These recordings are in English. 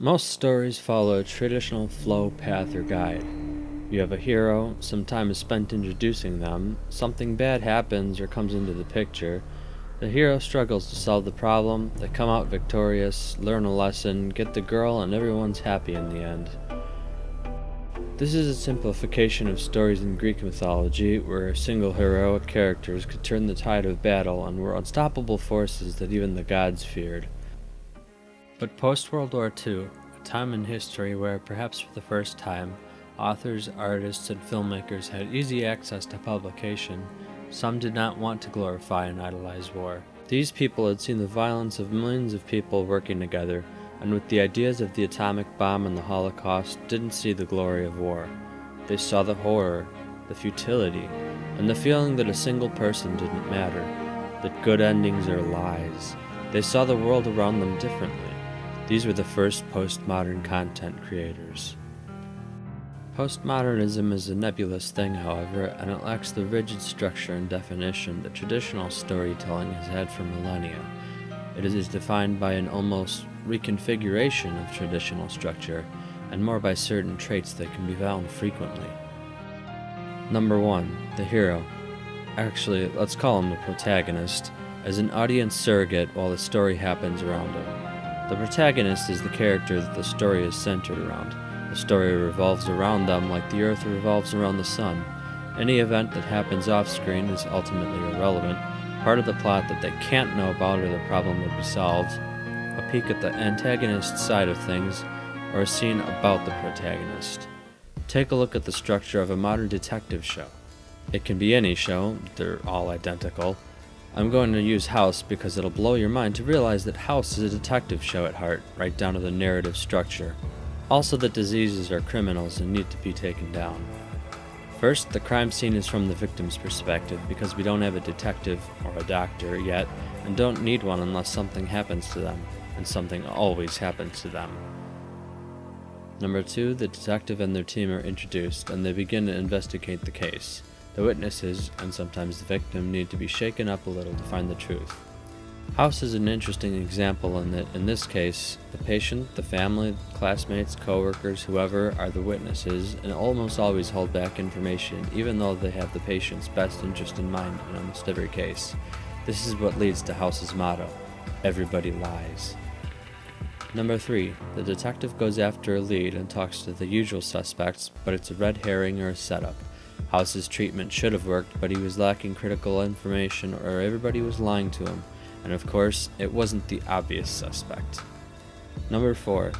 Most stories follow a traditional flow, path, or guide. You have a hero, some time is spent introducing them, something bad happens or comes into the picture. The hero struggles to solve the problem, they come out victorious, learn a lesson, get the girl, and everyone's happy in the end. This is a simplification of stories in Greek mythology, where single heroic characters could turn the tide of battle and were unstoppable forces that even the gods feared. But post-World War II, a time in history where, perhaps for the first time, authors, artists, and filmmakers had easy access to publication, some did not want to glorify and idolize war. These people had seen the violence of millions of people working together, and with the ideas of the atomic bomb and the Holocaust, didn't see the glory of war. They saw the horror, the futility, and the feeling that a single person didn't matter, that good endings are lies. They saw the world around them differently. These were the first postmodern content creators. Postmodernism is a nebulous thing, however, and it lacks the rigid structure and definition that traditional storytelling has had for millennia. It is defined by an almost reconfiguration of traditional structure, and more by certain traits that can be found frequently. Number 1. The hero. Actually, let's call him the protagonist, as an audience surrogate while the story happens around him. The protagonist is the character that the story is centered around. The story revolves around them like the earth revolves around the sun. Any event that happens off-screen is ultimately irrelevant, part of the plot that they can't know about or the problem would be solved, a peek at the antagonist's side of things, or a scene about the protagonist. Take a look at the structure of a modern detective show. It can be any show, they're all identical. I'm going to use House because it'll blow your mind to realize that House is a detective show at heart, right down to the narrative structure. Also that diseases are criminals and need to be taken down. First, the crime scene is from the victim's perspective because we don't have a detective or a doctor yet, and don't need one unless something happens to them, and something always happens to them. Number 2, the detective and their team are introduced, and they begin to investigate the case. The witnesses, and sometimes the victim, need to be shaken up a little to find the truth. House is an interesting example in that, in this case, the patient, the family, classmates, co-workers, whoever, are the witnesses, and almost always hold back information, even though they have the patient's best interest in mind in almost every case. This is what leads to House's motto: everybody lies. Number 3, the detective goes after a lead and talks to the usual suspects, but it's a red herring or a setup. House's treatment should have worked, but he was lacking critical information or everybody was lying to him. And of course, it wasn't the obvious suspect. Number 4,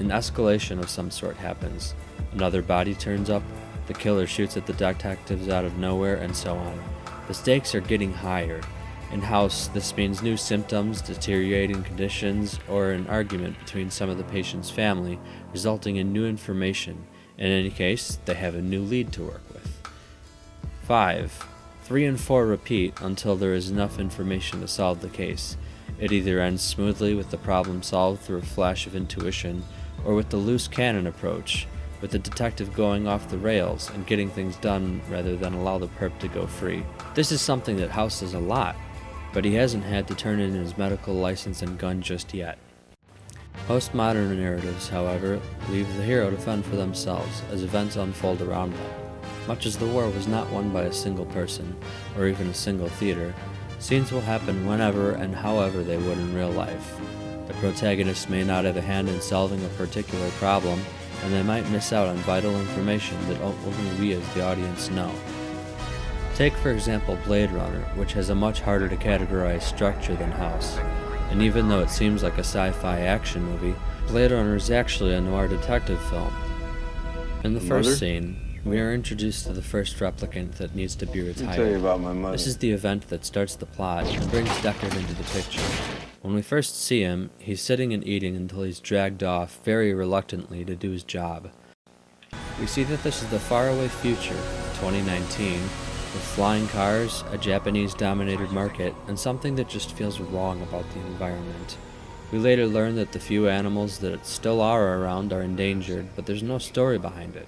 an escalation of some sort happens. Another body turns up, the killer shoots at the detectives out of nowhere, and so on. The stakes are getting higher. In House, this means new symptoms, deteriorating conditions, or an argument between some of the patient's family, resulting in new information. In any case, they have a new lead to work with. 5. 3 and 4 repeat until there is enough information to solve the case. It either ends smoothly with the problem solved through a flash of intuition, or with the loose cannon approach, with the detective going off the rails and getting things done rather than allow the perp to go free. This is something that House does a lot, but he hasn't had to turn in his medical license and gun just yet. Postmodern narratives, however, leave the hero to fend for themselves as events unfold around them. Much as the war was not won by a single person, or even a single theater, scenes will happen whenever and however they would in real life. The protagonist may not have a hand in solving a particular problem, and they might miss out on vital information that only we as the audience know. Take for example Blade Runner, which has a much harder to categorize structure than House. And even though it seems like a sci-fi action movie, Blade Runner is actually a noir detective film. In the first scene, we are introduced to the first replicant that needs to be retired. I'll tell you about my mother. This is the event that starts the plot and brings Deckard into the picture. When we first see him, he's sitting and eating until he's dragged off very reluctantly to do his job. We see that this is the faraway future, 2019, with flying cars, a Japanese-dominated market, and something that just feels wrong about the environment. We later learn that the few animals that still are around are endangered, but there's no story behind it.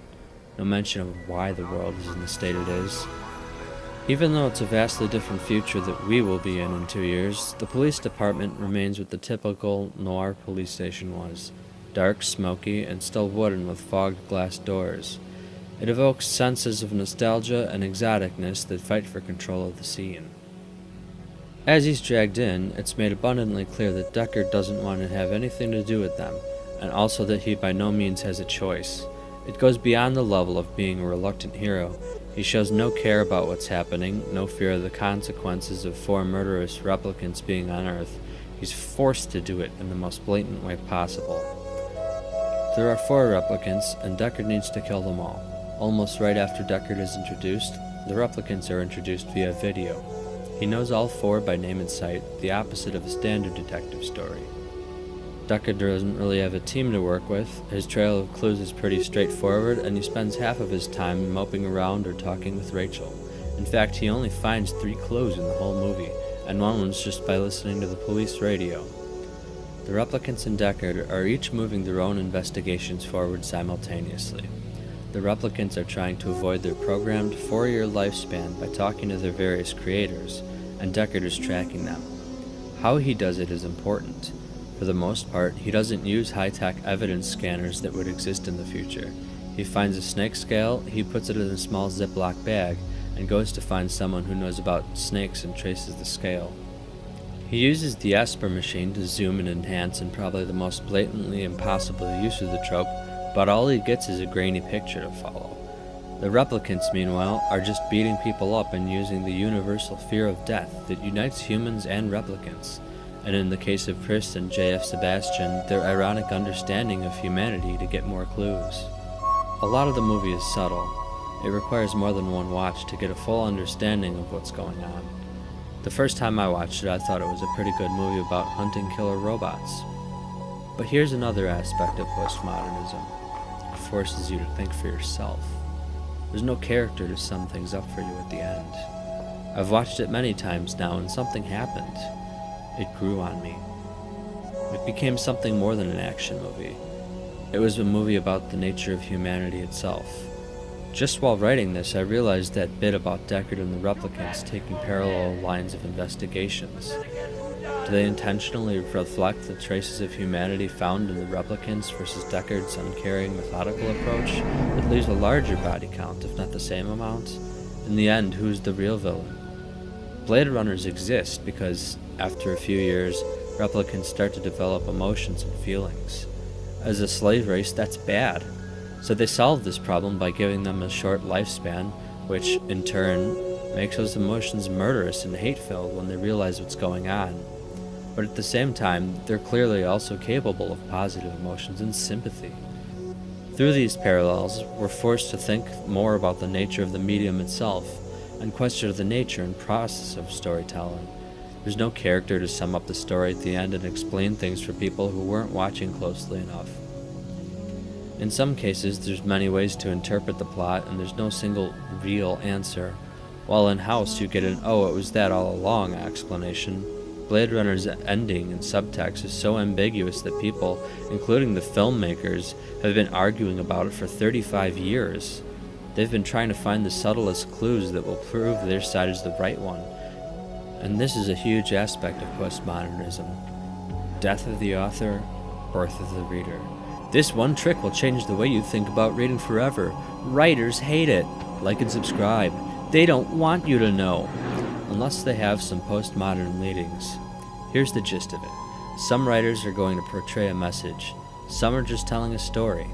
No mention of why the world is in the state it is. Even though it's a vastly different future that we will be in 2 years, the police department remains what the typical noir police station was. dark, smoky, and still wooden with fogged glass doors. It evokes senses of nostalgia and exoticness that fight for control of the scene. As he's dragged in, it's made abundantly clear that Deckard doesn't want to have anything to do with them, and also that he by no means has a choice. It goes beyond the level of being a reluctant hero. He shows no care about what's happening, no fear of the consequences of 4 murderous replicants being on Earth. He's forced to do it in the most blatant way possible. There are 4 replicants, and Deckard needs to kill them all. Almost right after Deckard is introduced, the replicants are introduced via video. He knows all 4 by name and sight, the opposite of a standard detective story. Deckard doesn't really have a team to work with. His trail of clues is pretty straightforward, and he spends half of his time moping around or talking with Rachel. In fact, he only finds 3 clues in the whole movie, and one was just by listening to the police radio. The replicants and Deckard are each moving their own investigations forward simultaneously. The replicants are trying to avoid their programmed 4-year lifespan by talking to their various creators, and Deckard is tracking them. How he does it is important. For the most part, he doesn't use high-tech evidence scanners that would exist in the future. He finds a snake scale, he puts it in a small Ziploc bag, and goes to find someone who knows about snakes and traces the scale. He uses the Esper machine to zoom and enhance in probably the most blatantly impossible use of the trope, but all he gets is a grainy picture to follow. The replicants, meanwhile, are just beating people up and using the universal fear of death that unites humans and replicants, and in the case of Pris and J.F. Sebastian, their ironic understanding of humanity to get more clues. A lot of the movie is subtle. It requires more than one watch to get a full understanding of what's going on. The first time I watched it, I thought it was a pretty good movie about hunting killer robots. But here's another aspect of postmodernism. It forces you to think for yourself. There's no character to sum things up for you at the end. I've watched it many times now, and something happened. It grew on me. It became something more than an action movie. It was a movie about the nature of humanity itself. Just while writing this, I realized that bit about Deckard and the replicants taking parallel lines of investigations. Do they intentionally reflect the traces of humanity found in the replicants versus Deckard's uncaring, methodical approach that leaves a larger body count, if not the same amount? In the end, who's the real villain? Blade Runners exist because, after a few years, replicants start to develop emotions and feelings. As a slave race, that's bad. So they solve this problem by giving them a short lifespan, which, in turn, makes those emotions murderous and hate-filled when they realize what's going on. But at the same time, they're clearly also capable of positive emotions and sympathy. Through these parallels, we're forced to think more about the nature of the medium itself, and question the nature and process of storytelling. There's no character to sum up the story at the end and explain things for people who weren't watching closely enough. In some cases, there's many ways to interpret the plot, and there's no single real answer. While in House, you get an "oh, it was that all along" explanation. Blade Runner's ending and subtext is so ambiguous that people, including the filmmakers, have been arguing about it for 35 years. They've been trying to find the subtlest clues that will prove their side is the right one. And this is a huge aspect of postmodernism. Death of the author, birth of the reader. This one trick will change the way you think about reading forever. Writers hate it. Like and subscribe. They don't want you to know. Unless they have some postmodern leadings. Here's the gist of it. Some writers are going to portray a message. Some are just telling a story.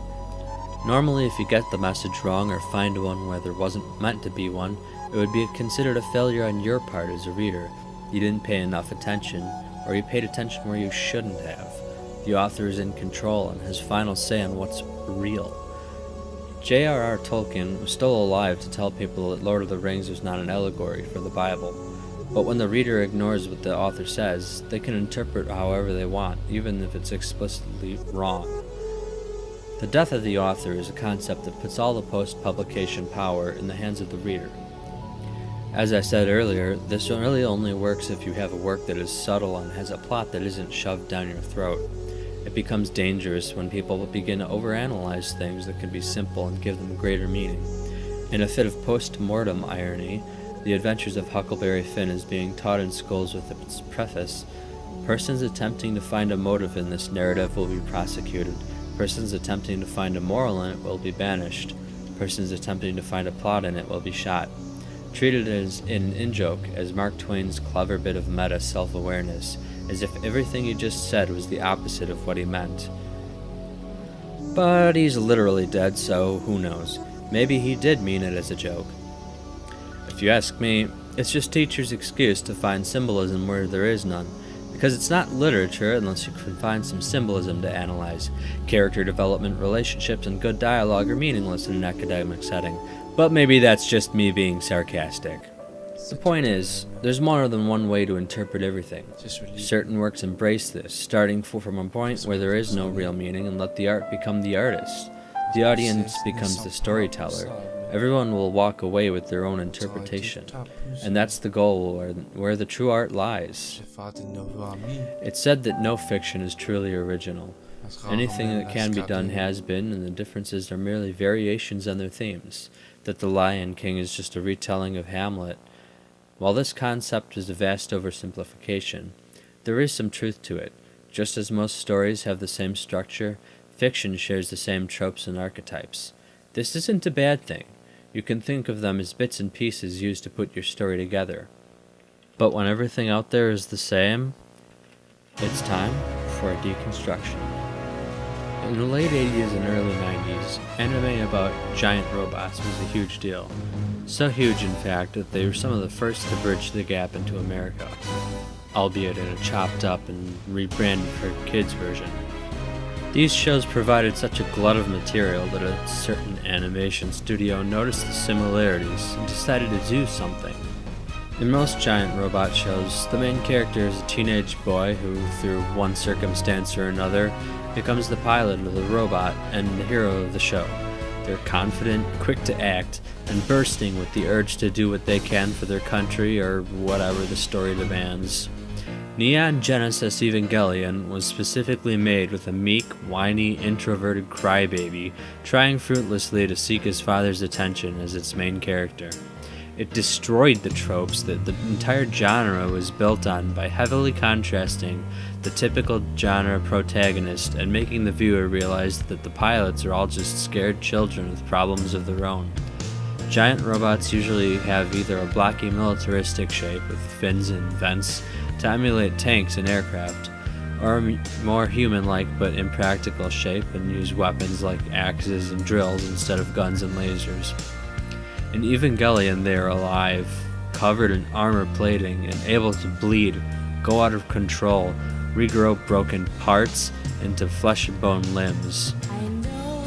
Normally, if you get the message wrong or find one where there wasn't meant to be one, it would be considered a failure on your part as a reader. You didn't pay enough attention, or you paid attention where you shouldn't have. The author is in control and has final say on what's real. J.R.R. Tolkien was still alive to tell people that Lord of the Rings was not an allegory for the Bible. But when the reader ignores what the author says, they can interpret however they want, even if it's explicitly wrong. The death of the author is a concept that puts all the post-publication power in the hands of the reader. As I said earlier, this really only works if you have a work that is subtle and has a plot that isn't shoved down your throat. It becomes dangerous when people begin to overanalyze things that can be simple and give them greater meaning. In a fit of post-mortem irony, The Adventures of Huckleberry Finn is being taught in schools with its preface, persons attempting to find a motive in this narrative will be prosecuted. Persons attempting to find a moral in it will be banished. Persons attempting to find a plot in it will be shot. Treated as an in-joke, as Mark Twain's clever bit of meta self-awareness, as if everything he just said was the opposite of what he meant. But he's literally dead, so who knows? Maybe he did mean it as a joke. If you ask me, it's just teachers' excuse to find symbolism where there is none, because it's not literature unless you can find some symbolism to analyze. Character development, relationships, and good dialogue are meaningless in an academic setting, but maybe that's just me being sarcastic. The point is, there's more than one way to interpret everything. Certain works embrace this, starting from a point where there is no real meaning and let the art become the artist. The audience becomes the storyteller. Everyone will walk away with their own interpretation, and that's the goal where the true art lies. It's said that no fiction is truly original. Anything that can be done has been, and the differences are merely variations on their themes. That The Lion King is just a retelling of Hamlet. While this concept is a vast oversimplification, there is some truth to it. Just as most stories have the same structure, fiction shares the same tropes and archetypes. This isn't a bad thing. You can think of them as bits and pieces used to put your story together. But when everything out there is the same, it's time for a deconstruction. In the late 80s and early 90s, anime about giant robots was a huge deal. So huge, in fact, that they were some of the first to bridge the gap into America, albeit in a chopped up and rebranded for kids version. These shows provided such a glut of material that a certain animation studio noticed the similarities and decided to do something. In most giant robot shows, the main character is a teenage boy who, through one circumstance or another, becomes the pilot of the robot and the hero of the show. They're confident, quick to act, and bursting with the urge to do what they can for their country or whatever the story demands. Neon Genesis Evangelion was specifically made with a meek, whiny, introverted crybaby trying fruitlessly to seek his father's attention as its main character. It destroyed the tropes that the entire genre was built on by heavily contrasting the typical genre protagonist and making the viewer realize that the pilots are all just scared children with problems of their own. Giant robots usually have either a blocky militaristic shape with fins and vents to emulate tanks and aircraft, or a more human-like but impractical shape and use weapons like axes and drills instead of guns and lasers. In Evangelion, they are alive, covered in armor plating, and able to bleed, go out of control, regrow broken parts into flesh and bone limbs.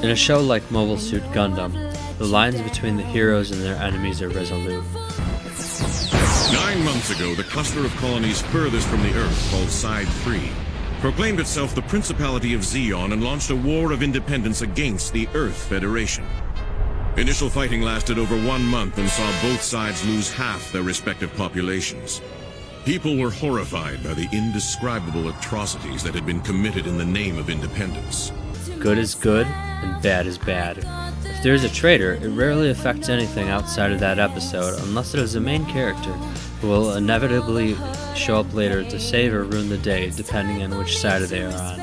In a show like Mobile Suit Gundam, the lines between the heroes and their enemies are resolute. 9 months ago, the cluster of colonies furthest from the Earth, called Side 3, proclaimed itself the Principality of Zeon and launched a war of independence against the Earth Federation. Initial fighting lasted over 1 month and saw both sides lose half their respective populations. People were horrified by the indescribable atrocities that had been committed in the name of independence. Good is good, and bad is bad. If there is a traitor, it rarely affects anything outside of that episode unless it is a main character who will inevitably show up later to save or ruin the day depending on which side they are on.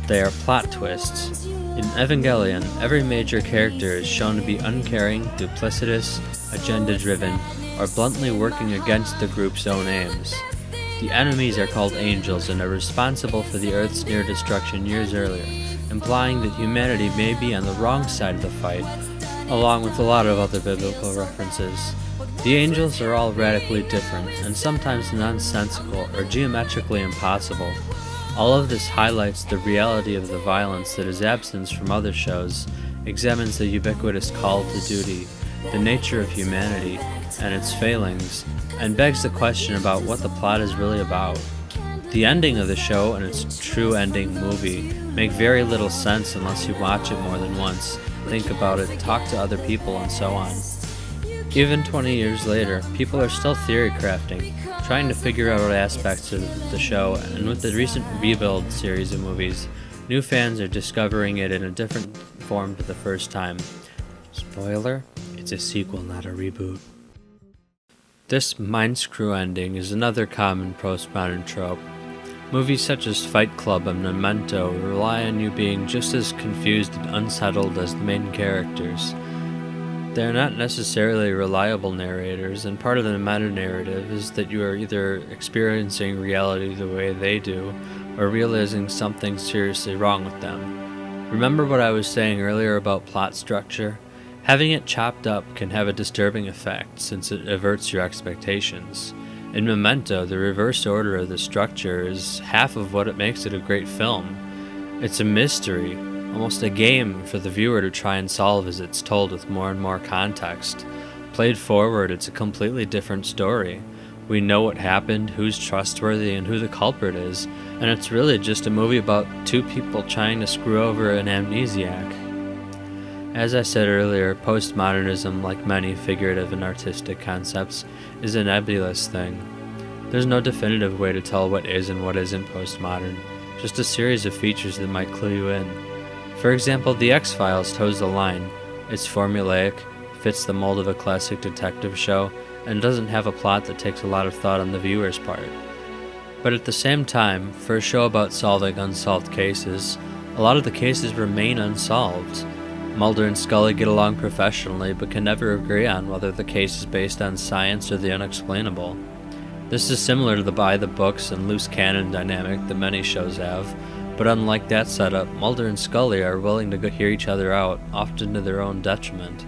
They are plot twists. In Evangelion, every major character is shown to be uncaring, duplicitous, agenda-driven, or bluntly working against the group's own aims. The enemies are called angels and are responsible for the Earth's near destruction years earlier, implying that humanity may be on the wrong side of the fight, along with a lot of other biblical references. The angels are all radically different, and sometimes nonsensical or geometrically impossible. All of this highlights the reality of the violence that is absent from other shows, examines the ubiquitous call to duty, the nature of humanity, and its failings, and begs the question about what the plot is really about. The ending of the show and its true ending movie make very little sense unless you watch it more than once, think about it, talk to other people, and so on. Even 20 years later, people are still theory crafting, trying to figure out aspects of the show, and with the recent Rebuild series of movies, new fans are discovering it in a different form for the first time. Spoiler, it's a sequel, not a reboot. This mind screw ending is another common postmodern trope. Movies such as Fight Club and Memento rely on you being just as confused and unsettled as the main characters. They are not necessarily reliable narrators, and part of the meta-narrative is that you are either experiencing reality the way they do, or realizing something seriously wrong with them. Remember what I was saying earlier about plot structure? Having it chopped up can have a disturbing effect, since it averts your expectations. In Memento, the reverse order of the structure is half of what makes it a great film. It's a mystery, almost a game for the viewer to try and solve as it's told with more and more context. Played forward, it's a completely different story. We know what happened, who's trustworthy, and who the culprit is, and it's really just a movie about two people trying to screw over an amnesiac. As I said earlier, postmodernism, like many figurative and artistic concepts, is a nebulous thing. There's no definitive way to tell what is and what isn't postmodern, just a series of features that might clue you in. For example, The X-Files toes the line. It's formulaic, fits the mold of a classic detective show, and doesn't have a plot that takes a lot of thought on the viewer's part. But at the same time, for a show about solving unsolved cases, a lot of the cases remain unsolved. Mulder and Scully get along professionally, but can never agree on whether the case is based on science or the unexplainable. This is similar to the by-the-books and loose cannon dynamic that many shows have, but unlike that setup, Mulder and Scully are willing to hear each other out, often to their own detriment.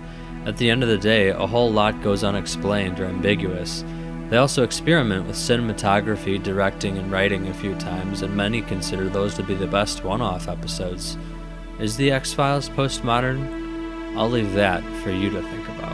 At the end of the day, a whole lot goes unexplained or ambiguous. They also experiment with cinematography, directing, and writing a few times, and many consider those to be the best one-off episodes. Is The X-Files postmodern? I'll leave that for you to think about.